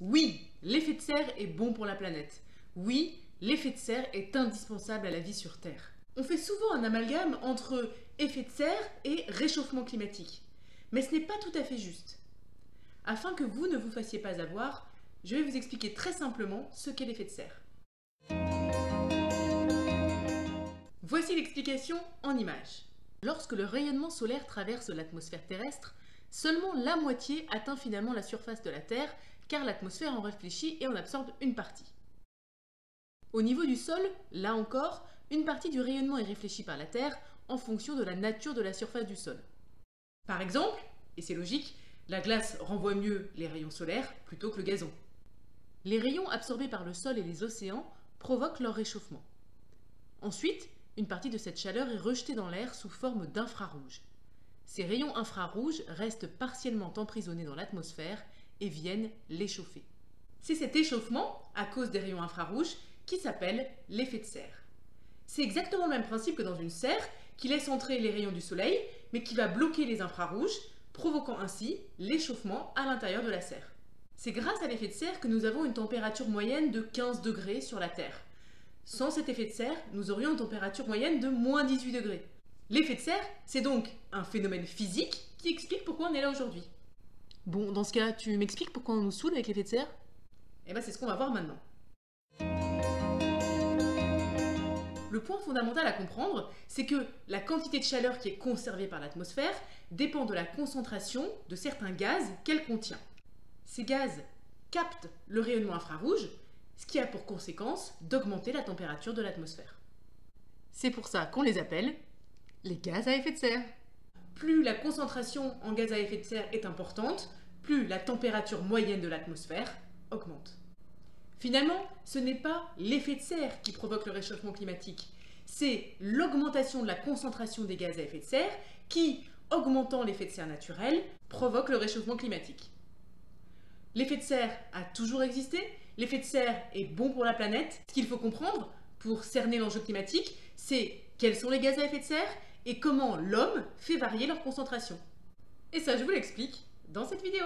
Oui, l'effet de serre est bon pour la planète. Oui, l'effet de serre est indispensable à la vie sur Terre. On fait souvent un amalgame entre effet de serre et réchauffement climatique. Mais ce n'est pas tout à fait juste. Afin que vous ne vous fassiez pas avoir, je vais vous expliquer très simplement ce qu'est l'effet de serre. Voici l'explication en images. Lorsque le rayonnement solaire traverse l'atmosphère terrestre, seulement la moitié atteint finalement la surface de la Terre, car l'atmosphère en réfléchit et en absorbe une partie. Au niveau du sol, là encore, une partie du rayonnement est réfléchie par la Terre en fonction de la nature de la surface du sol. Par exemple, et c'est logique, la glace renvoie mieux les rayons solaires plutôt que le gazon. Les rayons absorbés par le sol et les océans provoquent leur réchauffement. Ensuite, une partie de cette chaleur est rejetée dans l'air sous forme d'infrarouge. Ces rayons infrarouges restent partiellement emprisonnés dans l'atmosphère et viennent l'échauffer. C'est cet échauffement, à cause des rayons infrarouges, qui s'appelle l'effet de serre. C'est exactement le même principe que dans une serre qui laisse entrer les rayons du soleil, mais qui va bloquer les infrarouges, provoquant ainsi l'échauffement à l'intérieur de la serre. C'est grâce à l'effet de serre que nous avons une température moyenne de 15 degrés sur la Terre. Sans cet effet de serre, nous aurions une température moyenne de moins 18 degrés. L'effet de serre, c'est donc un phénomène physique qui explique pourquoi on est là aujourd'hui. Bon, dans ce cas, tu m'expliques pourquoi on nous saoule avec l'effet de serre? Et bien c'est ce qu'on va voir maintenant. Le point fondamental à comprendre, c'est que la quantité de chaleur qui est conservée par l'atmosphère dépend de la concentration de certains gaz qu'elle contient. Ces gaz captent le rayonnement infrarouge, ce qui a pour conséquence d'augmenter la température de l'atmosphère. C'est pour ça qu'on les appelle les gaz à effet de serre. Plus la concentration en gaz à effet de serre est importante, plus la température moyenne de l'atmosphère augmente. Finalement, ce n'est pas l'effet de serre qui provoque le réchauffement climatique, c'est l'augmentation de la concentration des gaz à effet de serre qui, augmentant l'effet de serre naturel, provoque le réchauffement climatique. L'effet de serre a toujours existé, l'effet de serre est bon pour la planète. Ce qu'il faut comprendre pour cerner l'enjeu climatique, c'est quels sont les gaz à effet de serre et comment l'homme fait varier leur concentration. Et ça, je vous l'explique dans cette vidéo.